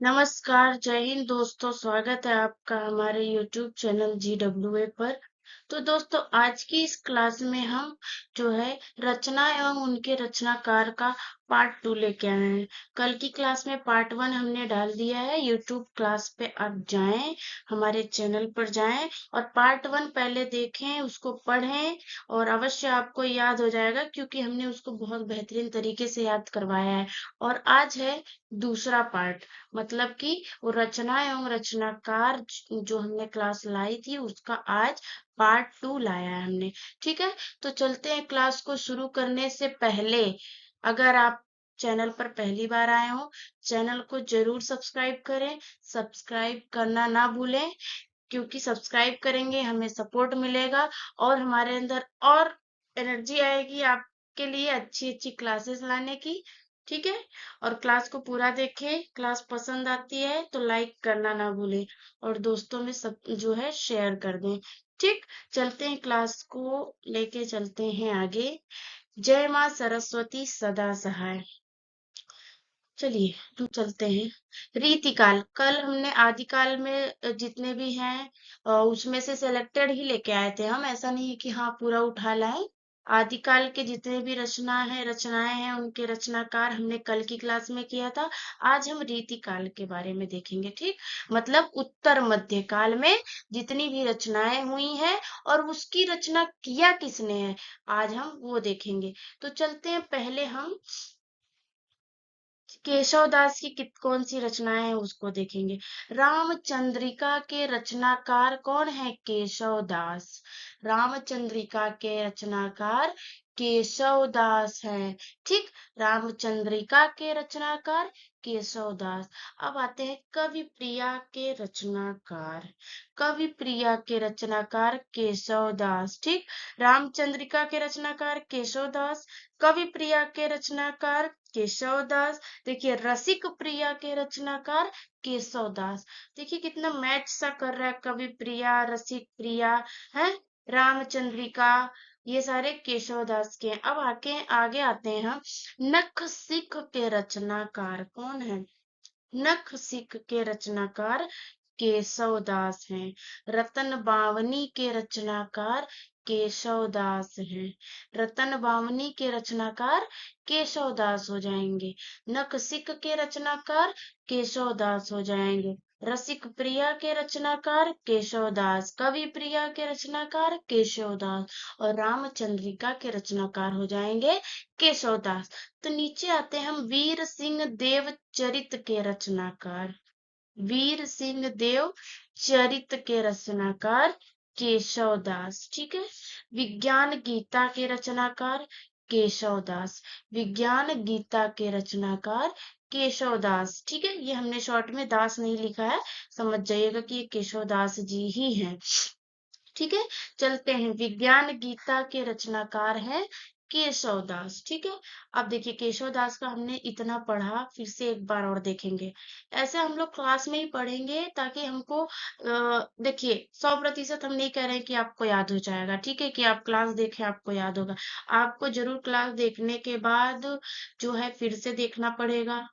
नमस्कार, जय हिंद दोस्तों। स्वागत है आपका हमारे YouTube चैनल GWA पर। तो दोस्तों, आज की इस क्लास में हम जो है रचना एवं उनके रचनाकार का पार्ट 2 लेके आए हैं। कल की क्लास में पार्ट 1 हमने डाल दिया है। YouTube क्लास पे आप जाएं, हमारे चैनल पर जाएं और पार्ट 1 पहले देखें, उसको पढ़ें और अवश्य आपको याद हो जाएगा, क्योंकि हमने उसको बहुत बेहतरीन तरीके से याद करवाया है। और आज है दूसरा पार्ट, मतलब कि वो रचना एवं रचनाकार जो हमने क्लास लाई थी उसका आज पार्ट 2 लाया है हमने। ठीक है, तो चलते हैं। क्लास को शुरू करने से पहले, अगर आप चैनल पर पहली बार आए हो, चैनल को जरूर सब्सक्राइब करें। सब्सक्राइब करना ना भूलें, क्योंकि सब्सक्राइब करेंगे हमें सपोर्ट मिलेगा और हमारे अंदर और एनर्जी आएगी आपके लिए अच्छी अच्छी क्लासेस लाने की। ठीक है, और क्लास को पूरा देखें। क्लास पसंद आती है तो लाइक करना ना भूलें और दोस्तों में सब जो है शेयर कर दें। ठीक, चलते हैं, क्लास को लेके चलते हैं आगे। जय माँ सरस्वती सदा सहाय। चलिए, तो चलते हैं। रीतिकाल, कल हमने आदिकाल में जितने भी हैं उसमें से सिलेक्टेड ही लेके आए थे हम। ऐसा नहीं है कि हाँ पूरा उठा लाए। आदिकाल के जितने भी रचनाएं हैं उनके रचनाकार हमने कल की क्लास में किया था। आज हम रीतिकाल के बारे में देखेंगे। ठीक, मतलब उत्तर मध्य काल में जितनी भी रचनाएं हुई हैं और उसकी रचना किया किसने है, आज हम वो देखेंगे। तो चलते हैं, पहले हम केशव दास की कौन सी रचनाएं हैं उसको देखेंगे। रामचंद्रिका के रचनाकार कौन है? केशव दास। रामचंद्रिका के रचनाकार केशव दास हैं। ठीक, रामचंद्रिका के रचनाकार केशव दास। अब आते हैं कवि प्रिया के रचनाकार। कवि प्रिया के रचनाकार केशव दास। ठीक, रामचंद्रिका के रचनाकार केशव दास, कवि प्रिया के रचनाकार केशव दास। देखिए, रसिक प्रिया के रचनाकार केशव दास। देखिए कितना मैच सा कर रहा है, कवि प्रिया, रसिक प्रिया है, रामचंद्रिका, ये सारे केशव दास के हैं। अब आगे आते हैं हम। नख सिख के रचनाकार कौन है? नख सिख के रचनाकार केशव दास हैं। रतन बावनी के रचनाकार केशव दास हैं। रतन बावनी के रचनाकार केशव दास हो जाएंगे। नख सिख के रचनाकार केशव दास हो जाएंगे। रसिक प्रिया के रचनाकार केशव दास, कवि प्रिया के रचनाकार केशव दास और रामचंद्रिका के रचनाकार हो जाएंगे केशव दास। तो नीचे आते हैं हम। वीर सिंह देव चरित के रचनाकार। वीर सिंह देव चरित के रचनाकार केशव दास। ठीक है, विज्ञान गीता के रचनाकार केशव दास। विज्ञान गीता के रचनाकार केशव दास। ठीक है, ये हमने शॉर्ट में दास नहीं लिखा है, समझ जाइएगा कि ये केशव दास जी ही हैं। ठीक है, चलते हैं। विज्ञान गीता के रचनाकार हैं केशव दास। ठीक है, अब देखिए केशव दास का हमने इतना पढ़ा, फिर से एक बार और देखेंगे। ऐसे हम लोग क्लास में ही पढ़ेंगे ताकि हमको देखिए 100% हम नहीं कह रहे हैं कि आपको याद हो जाएगा। ठीक है, कि आप क्लास देखें आपको याद होगा। आपको जरूर क्लास देखने के बाद जो है फिर से देखना पड़ेगा,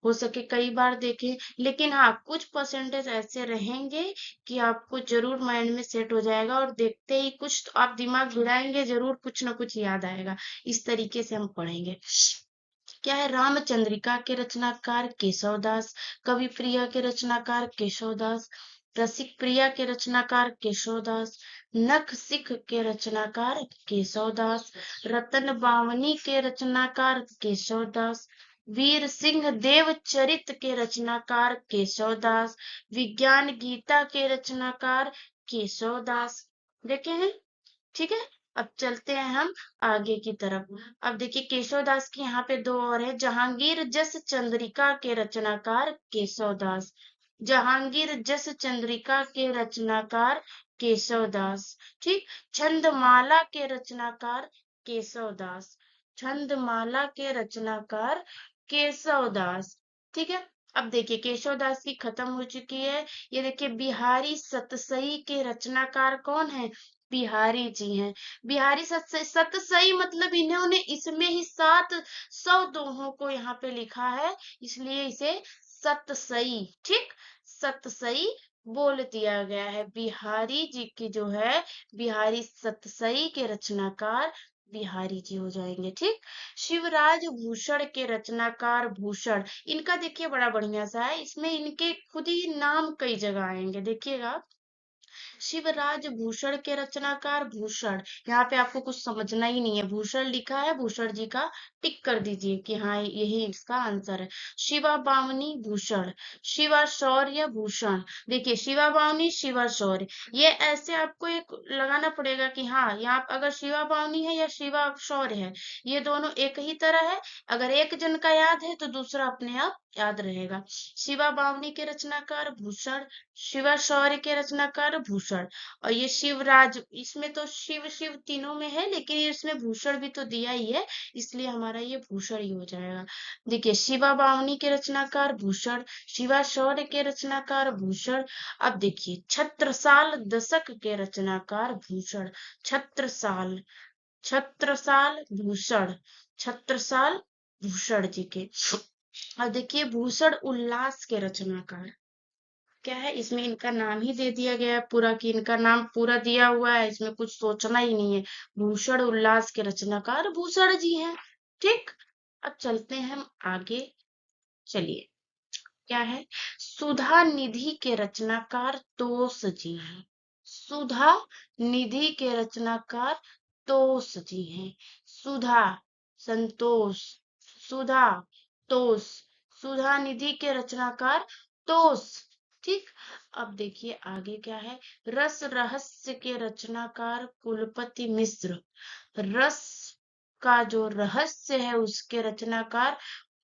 हो सके कई बार देखें, लेकिन हाँ कुछ परसेंटेज ऐसे रहेंगे कि आपको जरूर माइंड में सेट हो जाएगा और देखते ही कुछ तो आप दिमाग घुराएंगे, जरूर कुछ ना कुछ याद आएगा। इस तरीके से हम पढ़ेंगे। क्या है? रामचंद्रिका के रचनाकार केशव दास, कवि प्रिया के रचनाकार केशव दास, रसिक प्रिया के रचनाकार केशव दास, नख सिख के रचनाकार केशव दास, रतन बावनी के रचनाकार केशव दास, वीर सिंह देव चरित के रचनाकार केशव दास, विज्ञान गीता के रचनाकार केशव दास। देखे हैं? ठीक है, अब चलते हैं हम आगे की तरफ। अब देखिए केशव दास की यहाँ पे दो और है। जहांगीर जस चंद्रिका के रचनाकार केशव दास। जहांगीर जस चंद्रिका के रचनाकार केशव दास। ठीक, छंदमाला के रचनाकार केशव दास। छंदमाला के रचनाकार केशव दास। ठीक है, अब देखिए केशव दास की खत्म हो चुकी है। ये देखिए बिहारी सतसई के रचनाकार कौन है? बिहारी जी हैं। बिहारी सतसई मतलब इन्होंने इसमें ही 700 दोहों को यहाँ पे लिखा है, इसलिए इसे सतसई, ठीक, सतसई बोल दिया गया है। बिहारी जी की जो है, बिहारी सतसई के रचनाकार बिहारी जी हो जाएंगे, ठीक। शिवराज भूषण के रचनाकार भूषण, इनका देखिए बड़ा बढ़िया सा है, इसमें इनके खुद ही नाम कई जगह आएंगे, देखिएगा। शिवराज भूषण के रचनाकार भूषण, यहाँ पे आपको कुछ समझना ही नहीं है, भूषण लिखा है, भूषण जी का टिक कर दीजिए कि हाँ यही इसका आंसर है। शिवा बामनी भूषण, शिवा शौर्य भूषण, देखिए शिवा बामनी शिवा शौर्य, ये ऐसे आपको एक लगाना पड़ेगा कि हाँ यहाँ अगर शिवा बामनी है या शिवा शौर्य है, ये दोनों एक ही तरह है। अगर एक जन का याद है तो दूसरा अपने आप याद रहेगा। शिवा बामनी के रचनाकार भूषण, शिवा शौर्य के रचनाकार भूषण, और ये शिवराज, इसमें तो शिव शिव तीनों में है, लेकिन ये इसमें भूषण भी तो दिया ही है, इसलिए हमारा ये भूषण ही हो जाएगा। देखिए शिवा बामनी के रचनाकार भूषण, शिवा शौर्य के रचनाकार भूषण। अब देखिए छत्रसाल दशक के रचनाकार भूषण, छत्रसाल, छत्रसाल भूषण, छत्रसाल भूषण जी के। अब देखिए भूषण उल्लास के रचनाकार, क्या है इसमें इनका नाम ही दे दिया गया है पूरा, कि इनका नाम पूरा दिया हुआ है, इसमें कुछ सोचना ही नहीं है। भूषण उल्लास के रचनाकार भूषण जी हैं, ठीक। अब चलते हैं हम आगे, चलिए क्या है, सुधा निधि के रचनाकार तोष जी हैं, सुधा निधि के रचनाकार तोष जी हैं। सुधा, संतोष, सुधा, तोष, सुधा निधि के रचनाकार तोष, ठीक। अब देखिए आगे क्या है, रस रहस्य के रचनाकार कुलपति मिश्र, रस का जो रहस्य है उसके रचनाकार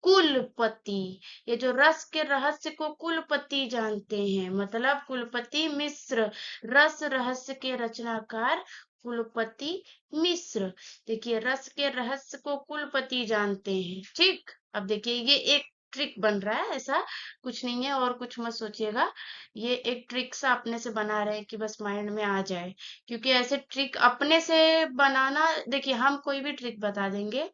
कुलपति, ये जो रस के रहस्य को कुलपति जानते हैं, मतलब कुलपति मिश्र, रस रहस्य के रचनाकार कुलपति मिश्र। देखिए रस के रहस्य को कुलपति जानते हैं, ठीक। अब देखिए ये एक ट्रिक बन रहा है, ऐसा कुछ नहीं है, और कुछ मत सोचिएगा, ये एक ट्रिक सा अपने से बना रहे हैं कि बस माइंड में आ जाए, क्योंकि ऐसे ट्रिक अपने से बनाना, देखिए हम कोई भी ट्रिक बता देंगे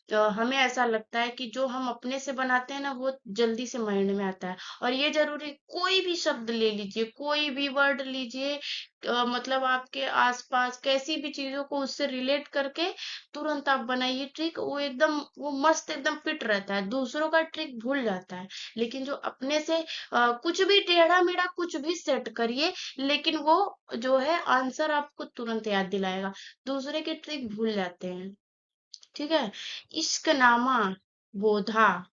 तो हमें ऐसा लगता है कि जो हम अपने से बनाते हैं ना वो जल्दी से माइंड में आता है। और ये जरूरी, कोई भी शब्द ले लीजिए, कोई भी वर्ड लीजिए, मतलब आपके आसपास कैसी भी चीजों को उससे रिलेट करके तुरंत आप बनाइए ट्रिक, वो एकदम वो मस्त एकदम फिट रहता है, दूसरों का ट्रिक भूल जाता है। लेकिन जो अपने से कुछ भी टेढ़ा मेढ़ा कुछ भी सेट करिए, लेकिन वो जो है आंसर आपको तुरंत याद दिलाएगा, दूसरे के ट्रिक भूल जाते हैं, ठीक है। इश्कनामा बोधा,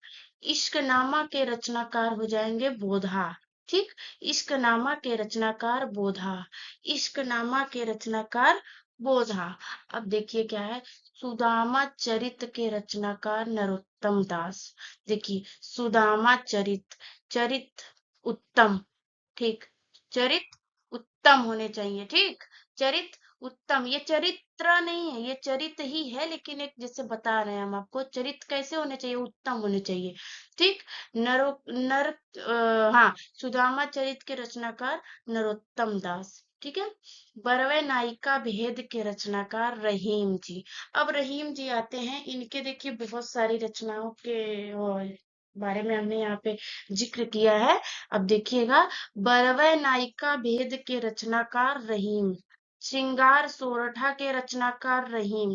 इश्कनामा के रचनाकार हो जाएंगे बोधा, ठीक। इश्कनामा के रचनाकार बोधा, इश्कनामा के रचनाकार बोधा। अब देखिए क्या है, सुदामा चरित के रचनाकार नरोत्तम दास, देखिए सुदामा चरित, चरित उत्तम, ठीक, चरित उत्तम होने चाहिए, ठीक, चरित उत्तम, ये चरित्र नहीं है, ये चरित ही है, लेकिन एक जैसे बता रहे हैं हम आपको, चरित कैसे होने चाहिए, उत्तम होने चाहिए, ठीक। नरो नर हाँ, सुदामा चरित के रचनाकार नरोत्तम दास, ठीक है। बरवे नायिका भेद के रचनाकार रहीम जी। अब रहीम जी आते हैं, इनके देखिए बहुत सारी रचनाओं के बारे में हमने यहाँ पे जिक्र किया है। अब देखिएगा, बरवै नायिका भेद के रचनाकार रहीम, श्रृंगार सोरठा के रचनाकार रहीम,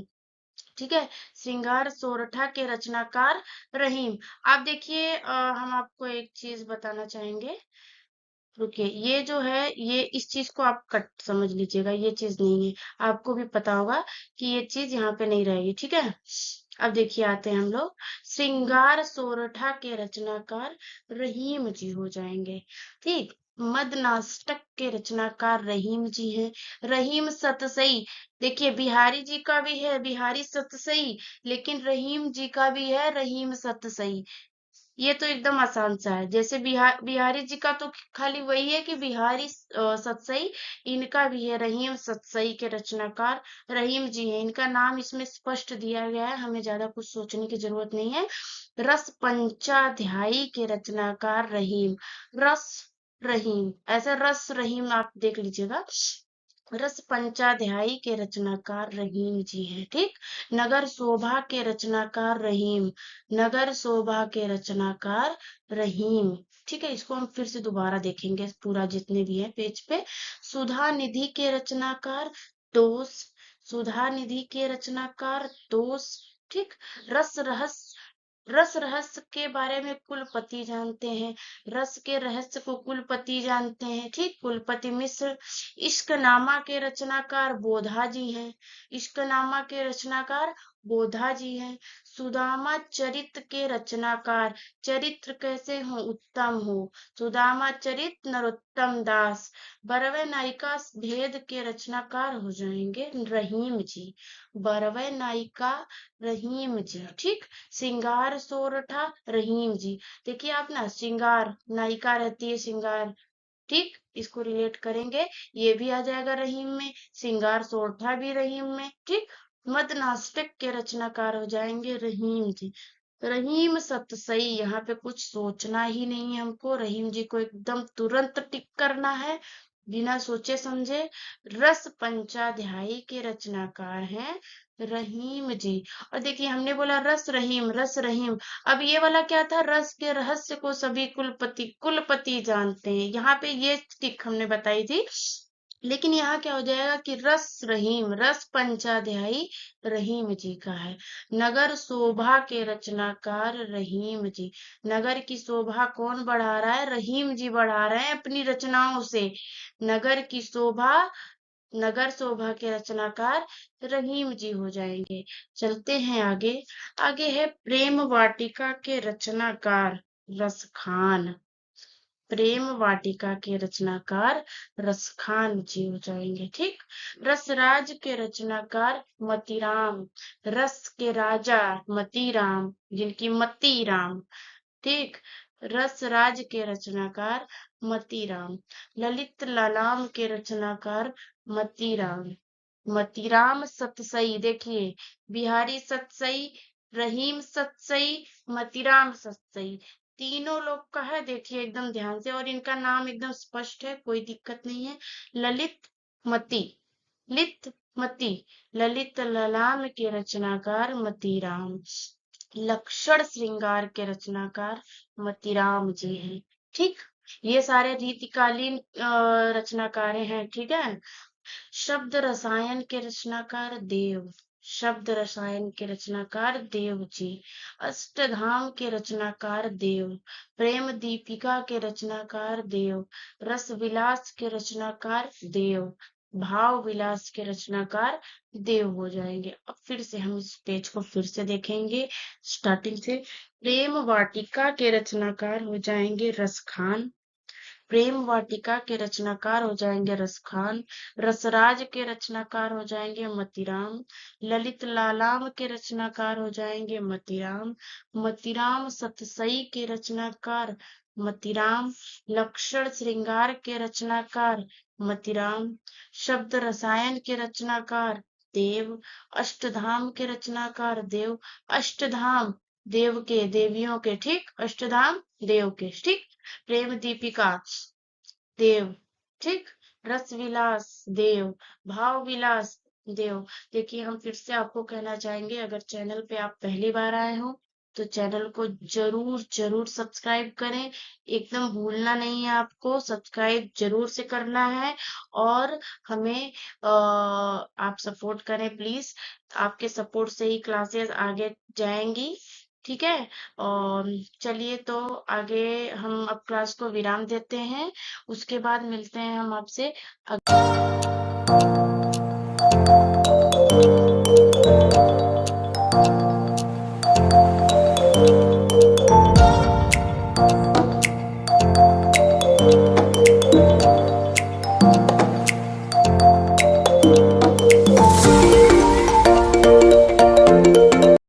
ठीक है, श्रृंगार सोरठा के रचनाकार रहीम। आप देखिए हम आपको एक चीज बताना चाहेंगे, रुकिए, ये जो है ये इस चीज को आप कट समझ लीजिएगा, ये चीज नहीं है, आपको भी पता होगा कि ये चीज यहाँ पे नहीं रहेगी, ठीक है। अब देखिए आते हैं हम लोग, श्रृंगार सोरठा के रचनाकार रहीम जी हो जाएंगे, ठीक। मदनाष्टक के रचनाकार रहीम जी हैं, रहीम सतसई, देखिए बिहारी जी का भी है बिहारी सतसई, लेकिन रहीम जी का भी है रहीम सतसई। ये तो एकदम आसान सा है, जैसे बिहारी जी का तो खाली वही है कि बिहारी सतसई, इनका भी है रहीम सतसई के रचनाकार रहीम जी है, इनका नाम इसमें स्पष्ट दिया गया है, हमें ज्यादा कुछ सोचने की जरूरत नहीं है। रस पंचाध्यायी के रचनाकार रहीम, रस रहीम, ऐसा रस रहीम आप देख लीजिएगा, रस पंचाध्यायी के रचनाकार रहीम जी हैं। ठीक, नगर शोभा के रचनाकार रहीम, नगर शोभा के रचनाकार रहीम। ठीक है, इसको हम फिर से दोबारा देखेंगे पूरा जितने भी है पेज पे। सुधा निधि के रचनाकार दोष, सुधा निधि के रचनाकार दोष। ठीक, रस रहस्य, रस रहस्य के बारे में कुलपति जानते हैं, रस के रहस्य को कुलपति जानते हैं। ठीक, कुलपति मिश्र। इश्कनामा के रचनाकार बोधा जी हैं, इश्कनामा के रचनाकार बोधा जी हैं। सुदामा चरित्र के रचनाकार, चरित्र कैसे हो, उत्तम हो, सुदामा चरित्र नरोत्तम दास। बरवे नायिका भेद के रचनाकार हो जाएंगे रहीम जी, बरवे नायिका रहीम जी। ठीक, श्रृंगार सोरठा रहीम जी। देखिए आप ना, श्रृंगार नायिका रहती है श्रृंगार, ठीक, इसको रिलेट करेंगे, ये भी आ जाएगा रहीम में, श्रृंगार सोरठा भी रहीम में। ठीक, मद नास्तिक के रचनाकार हो जाएंगे रहीम जी। रहीम सतसई, यहाँ पे कुछ सोचना ही नहीं है हमको, रहीम जी को एकदम तुरंत टिक करना है बिना सोचे समझे। रस पंचाध्यायी के रचनाकार हैं रहीम जी। और देखिए हमने बोला रस रहीम, रस रहीम। अब ये वाला क्या था, रस के रहस्य को सभी कुलपति कुलपति जानते हैं, यहाँ पे ये टिक हमने बताई थी। लेकिन यहाँ क्या हो जाएगा कि रस रहीम, रस पंचाध्यायी रहीम जी का है। नगर शोभा के रचनाकार रहीम जी, नगर की शोभा कौन बढ़ा रहा है, रहीम जी बढ़ा रहे हैं अपनी रचनाओं से। नगर की शोभा, नगर शोभा के रचनाकार रहीम जी हो जाएंगे। चलते हैं आगे, आगे है प्रेम वाटिका के रचनाकार रसखान, प्रेम वाटिका के रचनाकार रसखान जी हो जाएंगे। ठीक, रसराज के रचनाकार मतीराम, रस के राजा मतीराम, जिनकी मती राम। ठीक, रसराज के रचनाकार मतीराम। ललित ललाम के रचनाकार मतीराम, मतीराम सतसई। देखिए, बिहारी सतसई, रहीम सतसई, मतीराम सतसई, तीनों लोग का है, देखिए एकदम ध्यान से, और इनका नाम एकदम स्पष्ट है, कोई दिक्कत नहीं है। ललित मती, लित मती, ललित ललाम के रचनाकार मतीराम। लक्षण श्रृंगार के रचनाकार मतीराम जी हैं। ठीक, ये सारे रीतिकालीन रचनाकार हैं। ठीक है, शब्द रसायन के रचनाकार देव, शब्द रसायन के रचनाकार देव जी। अष्टधाम के रचनाकार देव, प्रेम दीपिका के रचनाकार देव, रस विलास के रचनाकार देव, भाव विलास के रचनाकार देव हो जाएंगे। अब फिर से हम इस पेज को फिर से देखेंगे स्टार्टिंग से। प्रेम वाटिका के रचनाकार हो जाएंगे रसखान, प्रेम वाटिका के रचनाकार हो जाएंगे रसखान। रसराज के रचनाकार हो जाएंगे मतीराम। ललित लालाम के रचनाकार हो जाएंगे मतीराम। मतीराम सतसई के रचनाकार मतीराम। लक्षण श्रृंगार के रचनाकार मतीराम। शब्द रसायन के रचनाकार देव। अष्टधाम के रचनाकार देव, अष्टधाम देव के, देवियों के। ठीक, अष्टधाम देव के। ठीक, प्रेम दीपिका देव। ठीक, रस विलास देव, भाव विलास देव। देखिए हम फिर से आपको कहना चाहेंगे, अगर चैनल पे आप पहली बार आए हो तो चैनल को जरूर जरूर सब्सक्राइब करें, एकदम भूलना नहीं है, आपको सब्सक्राइब जरूर से करना है। और हमें आप सपोर्ट करें प्लीज, आपके सपोर्ट से ही क्लासेस आगे जाएंगी। ठीक है, और चलिए तो आगे हम अब क्लास को विराम देते हैं, उसके बाद मिलते हैं हम आपसे